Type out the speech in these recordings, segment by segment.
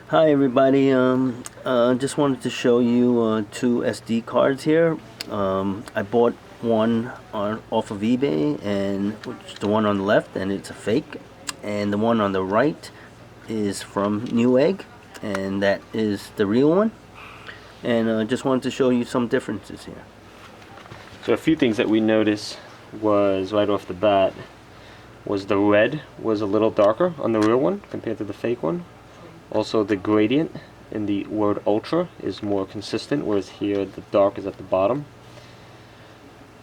Hi everybody, just wanted to show you two SD cards here. I bought one off of eBay, and which the one on the left, and it's a fake, and the one on the right is from Newegg, and that is the real one. And just wanted to show you some differences here. So a few things that we noticed was right off the bat was the red was a little darker on the real one compared to the fake one. Also, the gradient in the word ultra is more consistent, whereas here the dark is at the bottom.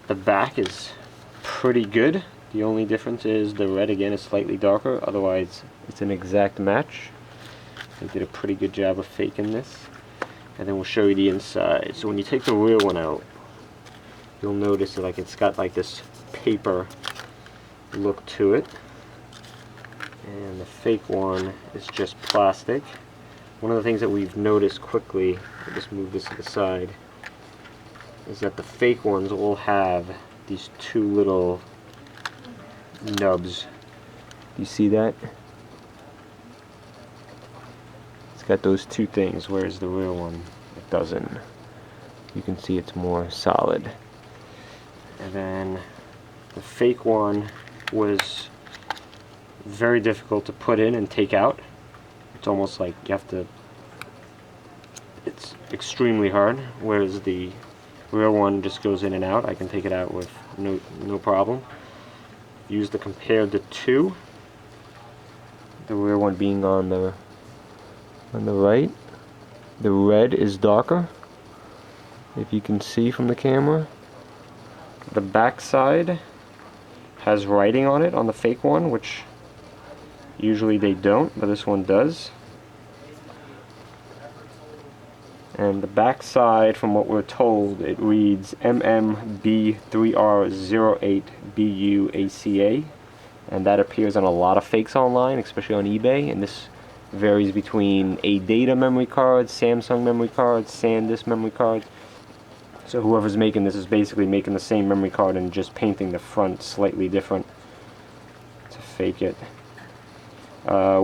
The back is pretty good. The only difference is the red again is slightly darker, otherwise it's an exact match. They did a pretty good job of faking this. And then we'll show you the inside. So when you take the real one out, you'll notice that it's got like this paper look to it. And the fake one is just plastic. One of the things that we've noticed quickly, I'll just move this to the side, is that the fake ones all have these two little nubs. You see that? It's got those two things, whereas the real one, it doesn't. You can see it's more solid. And then the fake one was very difficult to put in and take out. It's almost like you have to, it's extremely hard, whereas the real one just goes in and out. I can take it out with no problem. Use the compare the two, the real one being on the right. The red is darker, if you can see from the camera. The back side has writing on it on the fake one, which usually they don't, but this one does. And the back side, from what we're told, it reads MMB3R08BUACA, and that appears on a lot of fakes online, especially on eBay. And this varies between ADATA memory cards, Samsung memory cards, Sandisk memory cards. So whoever's making this is basically making the same memory card and just painting the front slightly different to fake it.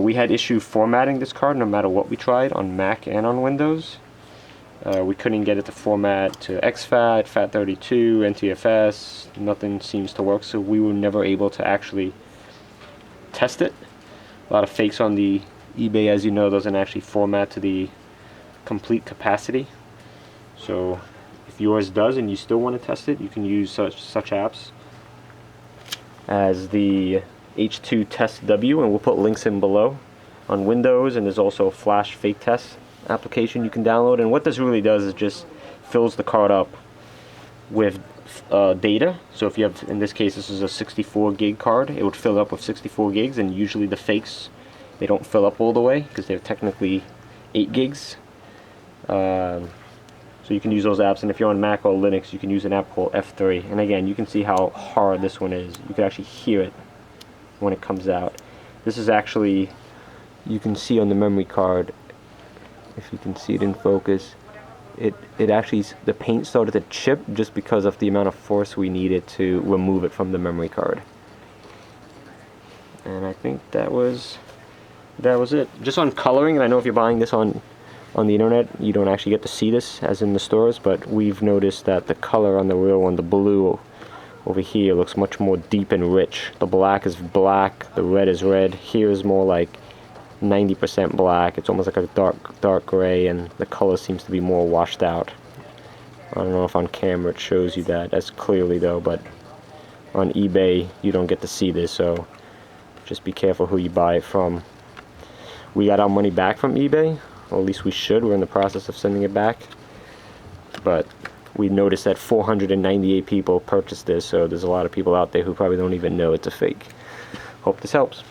We had issue formatting this card no matter what we tried on Mac and on Windows. We couldn't get it to format to exFAT, FAT32, NTFS. Nothing seems to work, so we were never able to actually test it. A lot of fakes on the eBay, as you know, doesn't actually format to the complete capacity. So if yours does and you still want to test it, you can use such apps as the H2 Test W, and we'll put links in below on Windows. And there's also a FakeFlashtest application you can download. And what this really does is just fills the card up with data. So if you have, in this case, this is a 64 gig card, it would fill up with 64 gigs, and usually the fakes, they don't fill up all the way because they're technically 8 gigs. So you can use those apps, and if you're on Mac or Linux, you can use an app called F3. And again, you can see how hard this one is. You can actually hear it when it comes out. This is actually, you can see on the memory card, if you can see it in focus, it actually, the paint started to chip just because of the amount of force we needed to remove it from the memory card. And I think that was it. Just on coloring, and I know if you're buying this on the internet, you don't actually get to see this as in the stores, but we've noticed that the color on the real one, the blue over here, looks much more deep and rich. The black is black, the red is red. Here is more like 90% black. It's almost like a dark gray, and the color seems to be more washed out. I don't know if on camera it shows you that as clearly though, but on eBay you don't get to see this, so just be careful who you buy it from. We got our money back from eBay, or at least we should. We're in the process of sending it back, but we noticed that 498 people purchased this, so there's a lot of people out there who probably don't even know it's a fake. Hope this helps.